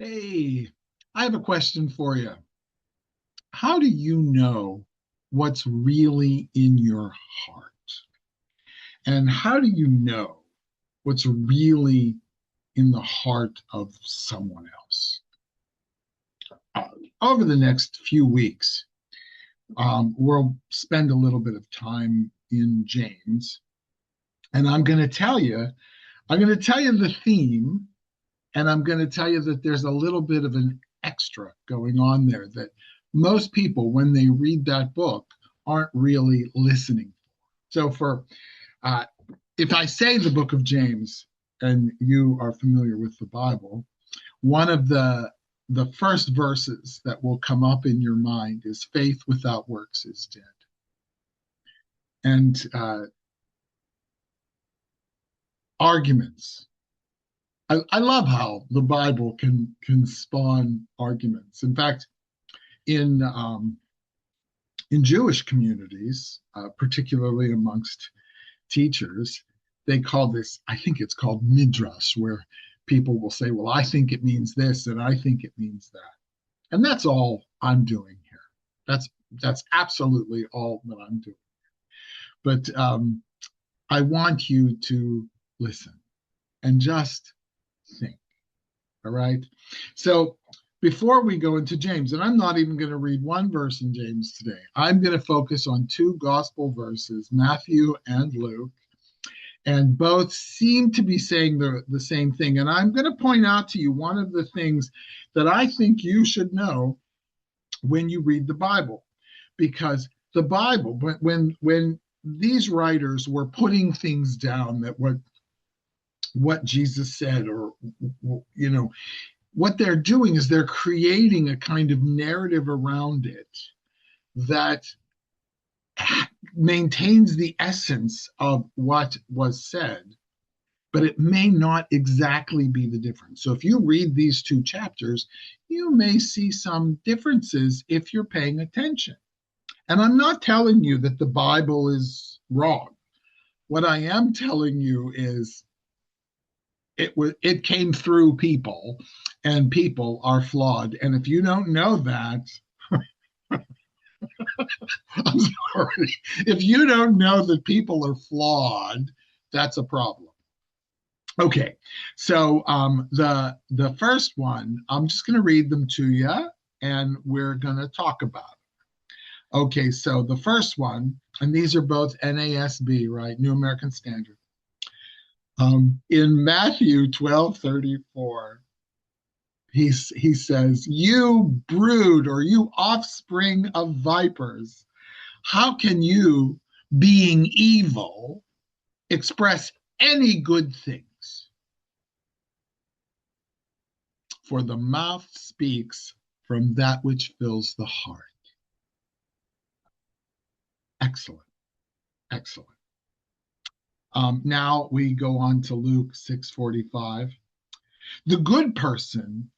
Hey, I have a question for you. How do you know what's really in your heart? And how do you know what's really in the heart of someone else? Uh, Over the next few weeks, we'll spend a little bit of time in James, and I'm going to tell you the theme, and I'm going to tell you that there's a little bit of an extra going on there that most people, when they read that book, aren't really listening. So, uh, if I say the book of James, and you are familiar with the Bible, one of the first verses that will come up in your mind is faith without works is dead. And arguments. I love how the Bible can spawn arguments. In fact, in in Jewish communities, particularly amongst teachers, they call this, I think it's called midrash, where people will say, well, I think it means this and I think it means that. And that's all I'm doing here. That's absolutely all that I'm doing. But I want you to listen and just think. All right. So before we go into James, and I'm not even going to read one verse in James today, I'm going to focus on two gospel verses, Matthew and Luke, and both seem to be saying the same thing. And I'm going to point out to you one of the things that I think you should know when you read the Bible, because the Bible, when these writers were putting things down that what Jesus said, or what they're doing is they're creating a kind of narrative around it that maintains the essence of what was said, but it may not exactly be the difference. So if you read these two chapters, you may see some differences if you're paying attention. And I'm not telling you that the Bible is wrong. What I am telling you is it came through people, and people are flawed. And if you don't know that, I'm sorry. If you don't know that people are flawed, that's a problem. Okay, so the first one, I'm just going to read them to you, and we're going to talk about it. Okay, so the first one, and these are both NASB, right? New American Standard. In Matthew 12:34, he says, "You brood, or you offspring of vipers, how can you, being evil, express any good things? For the mouth speaks from that which fills the heart." Excellent, excellent. Now we go on to Luke 6:45. The good person,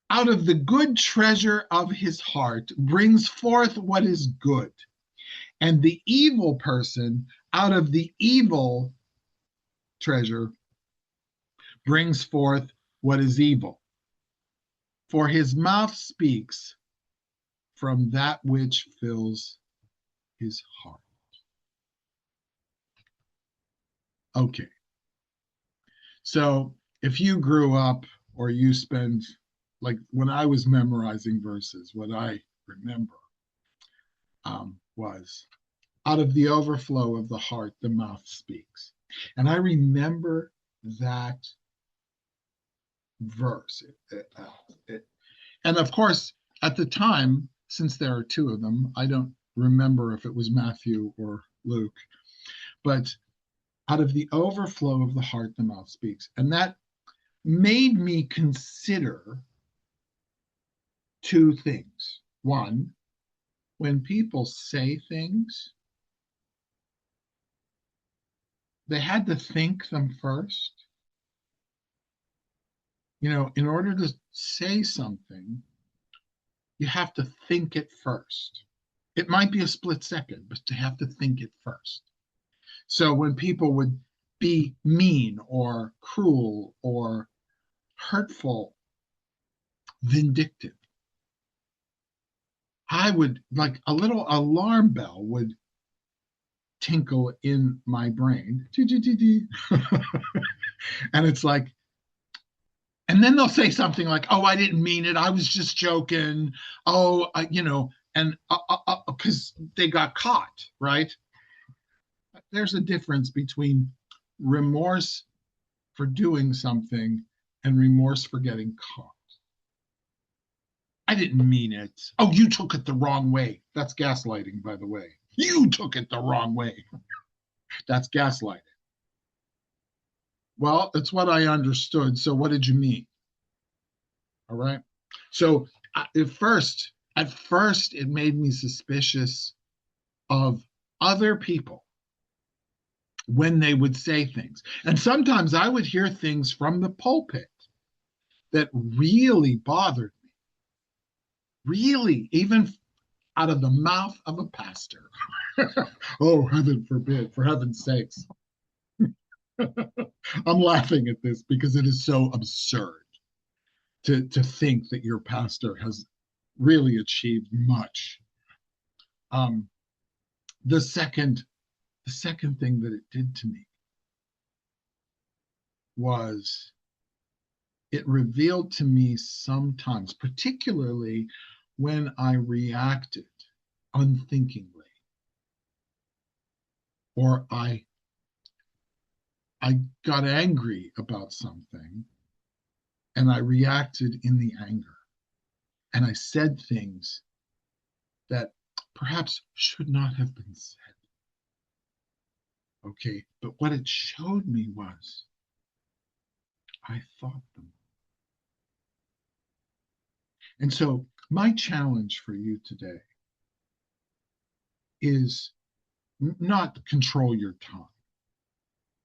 out of the good treasure of his heart, brings forth what is good, and the evil person, out of the evil treasure, brings forth what is evil. For his mouth speaks from that which fills his heart. Okay, so if you grew up, or you spend, like when I was memorizing verses, what I remember was, out of the overflow of the heart, the mouth speaks. And I remember that verse. And of course, at the time, since there are two of them, I don't remember if it was Matthew or Luke, but out of the overflow of the heart, the mouth speaks. And that made me consider two things. One, when people say things, they had to think them first. In order to say something, you have to think it first. It might be a split second, but you have to think it first. So when people would be mean or cruel or hurtful, vindictive. I would, like, a little alarm bell would tinkle in my brain. And it's like, and then they'll say something like, "Oh, I didn't mean it. I was just joking." Oh, and because they got caught, right? There's a difference between remorse for doing something and remorse for getting caught. I didn't mean it. Oh, you took it the wrong way. That's gaslighting, by the way. You took it the wrong way. That's gaslighting. Well, it's what I understood. So what did you mean? All right. So at first, it made me suspicious of other people when they would say things. And sometimes I would hear things from the pulpit that really bothered me, really, even out of the mouth of a pastor. Oh, heaven forbid, for heaven's sakes. I'm laughing at this because it is so absurd to think that your pastor has really achieved much. Um, the second the second thing that it did to me was it revealed to me sometimes, particularly when I reacted unthinkingly, or I got angry about something and I reacted in the anger and I said things that perhaps should not have been said. Okay, but what it showed me was I thought them. And so my challenge for you today is not control your tongue.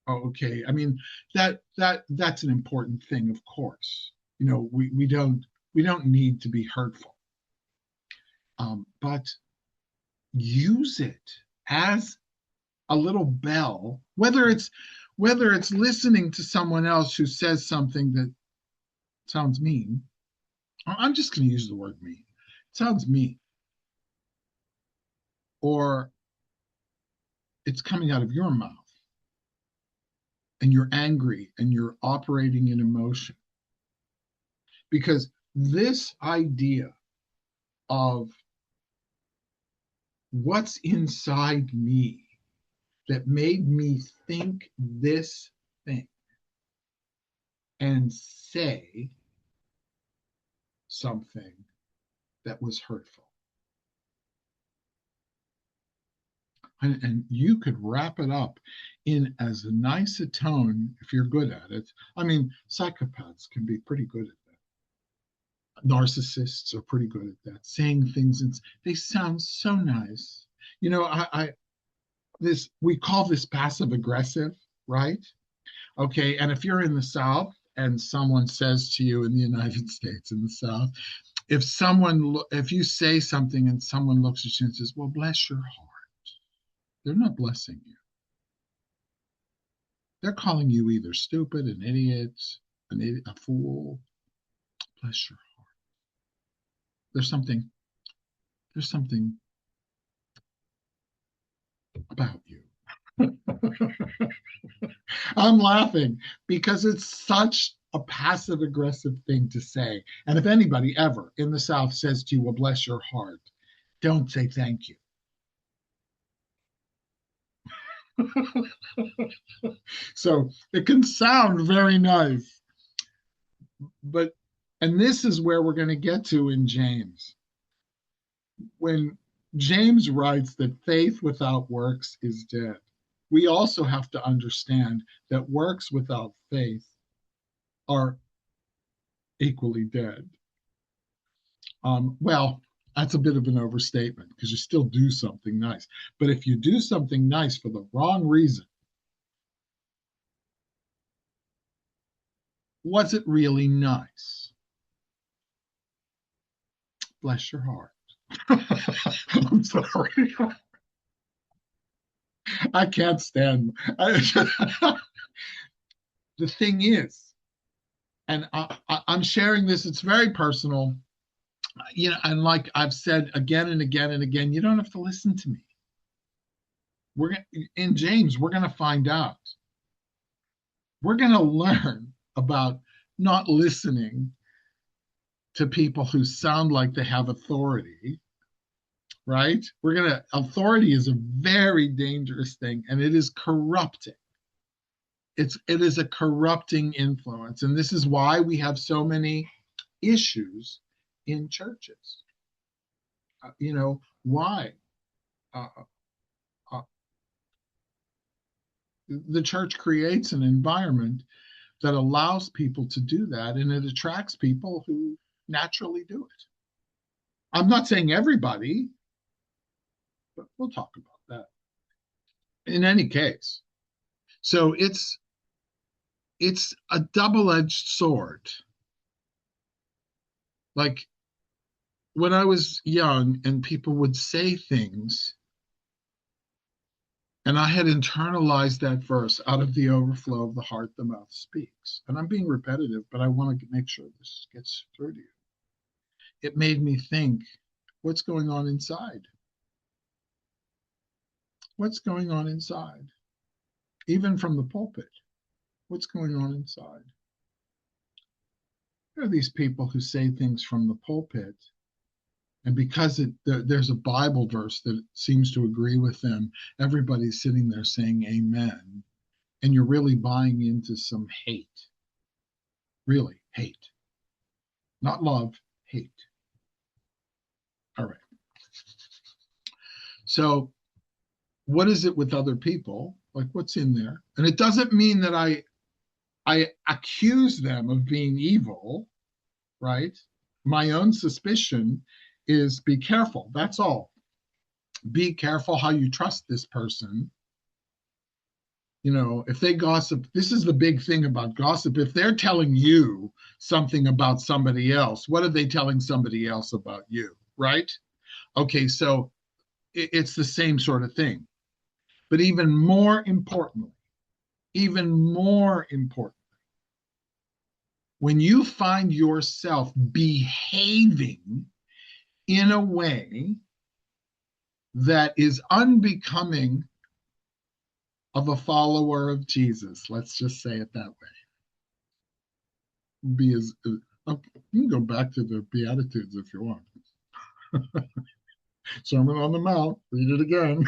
Oh, okay. I mean, that's an important thing, of course. We don't need to be hurtful. But use it as a little bell, whether it's listening to someone else who says something that sounds mean. I'm just going to use the word mean. It sounds mean, or it's coming out of your mouth and you're angry and you're operating in emotion. Because this idea of what's inside me that made me think this thing and say something that was hurtful. And you could wrap it up in as nice a tone if you're good at it. I mean, psychopaths can be pretty good at that. Narcissists are pretty good at that, saying things and they sound so nice. I this we call this passive aggressive, right? Okay, and if you're in the South and someone says to you in the United States in the South, if you say something and someone looks at you and says, "Well, bless your heart," they're not blessing you. They're calling you either stupid, an idiot, a fool. Bless your heart. There's something. There's something about you. I'm laughing because it's such a passive aggressive thing to say. And if anybody ever in the South says to you, "Well, bless your heart," don't say thank you. So it can sound very nice, but, and this is where we're going to get to in James. When James writes that faith without works is dead, we also have to understand that works without faith are equally dead. Well, that's a bit of an overstatement because you still do something nice. But if you do something nice for the wrong reason, was it really nice? Bless your heart. I'm sorry. I can't stand. The thing is, And I'm sharing this. It's very personal. And like I've said again and again and again, you don't have to listen to me. In James, we're going to find out. We're going to learn about not listening to people who sound like they have authority, right? Authority is a very dangerous thing, and it is corrupting. It is a corrupting influence. And this is why we have so many issues in churches. Why? Uh, uh, the church creates an environment that allows people to do that, and it attracts people who naturally do it. I'm not saying everybody, but we'll talk about that. In any case, so it's a double-edged sword. Like when I was young and people would say things, and I had internalized that verse, out of the overflow of the heart, the mouth speaks. And I'm being repetitive, but I want to make sure this gets through to you. It made me think, what's going on inside? What's going on inside? Even from the pulpit, what's going on inside? There are these people who say things from the pulpit, and because there's a Bible verse that seems to agree with them, everybody's sitting there saying amen, and you're really buying into some hate. Really, hate. Not love, hate. All right. So what is it with other people? Like, what's in there? And it doesn't mean that I accuse them of being evil, right? My own suspicion is be careful. That's all. Be careful how you trust this person. If they gossip, this is the big thing about gossip. If they're telling you something about somebody else, what are they telling somebody else about you, right? Okay, so it's the same sort of thing. But even more importantly, when you find yourself behaving in a way that is unbecoming of a follower of Jesus, let's just say it that way. You can go back to the Beatitudes if you want. Sermon on the Mount, read it again.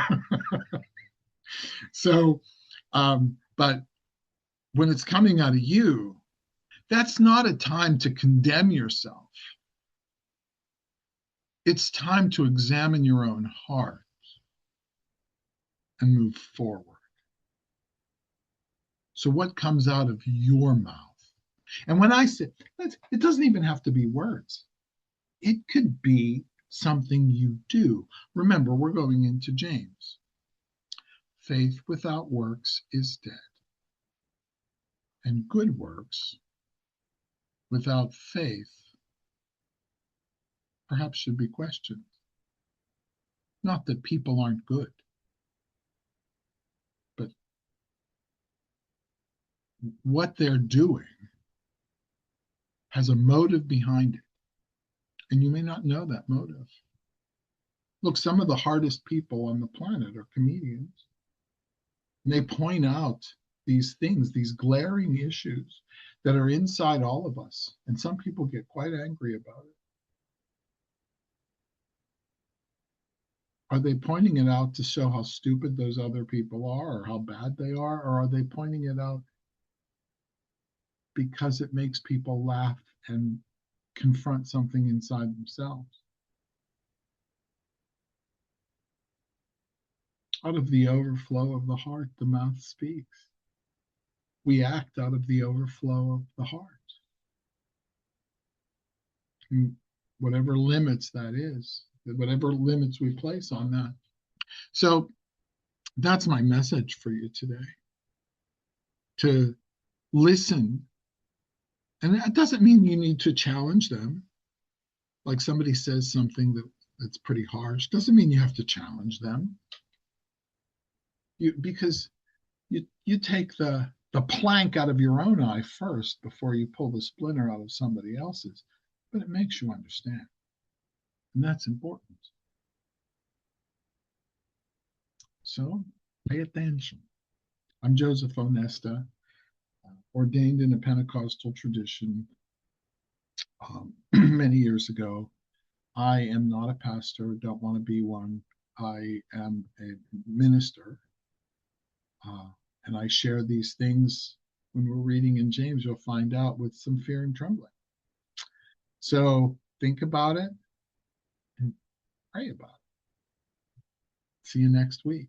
So, but when it's coming out of you, that's not a time to condemn yourself. It's time to examine your own heart and move forward. So what comes out of your mouth? And when I say, it doesn't even have to be words. It could be something you do. Remember, we're going into James. Faith without works is dead. And good works without faith perhaps should be questioned. Not that people aren't good, but what they're doing has a motive behind it. And you may not know that motive. Look, some of the hardest people on the planet are comedians. And they point out these things, these glaring issues that are inside all of us. And some people get quite angry about it. Are they pointing it out to show how stupid those other people are or how bad they are? Or are they pointing it out because it makes people laugh and confront something inside themselves? Out of the overflow of the heart, the mouth speaks. We act out of the overflow of the heart. And whatever limits that is, whatever limits we place on that. So that's my message for you today. To listen. And that doesn't mean you need to challenge them. Like somebody says something that's pretty harsh. Doesn't mean you have to challenge them. Because you take the the plank out of your own eye first before you pull the splinter out of somebody else's, but it makes you understand. And that's important. So pay attention. I'm Joseph Onesta, ordained in a Pentecostal tradition many years ago. I am not a pastor, don't want to be one. I am a minister, uh, and I share these things when we're reading in James, you'll find out with some fear and trembling. So think about it and pray about it. See you next week.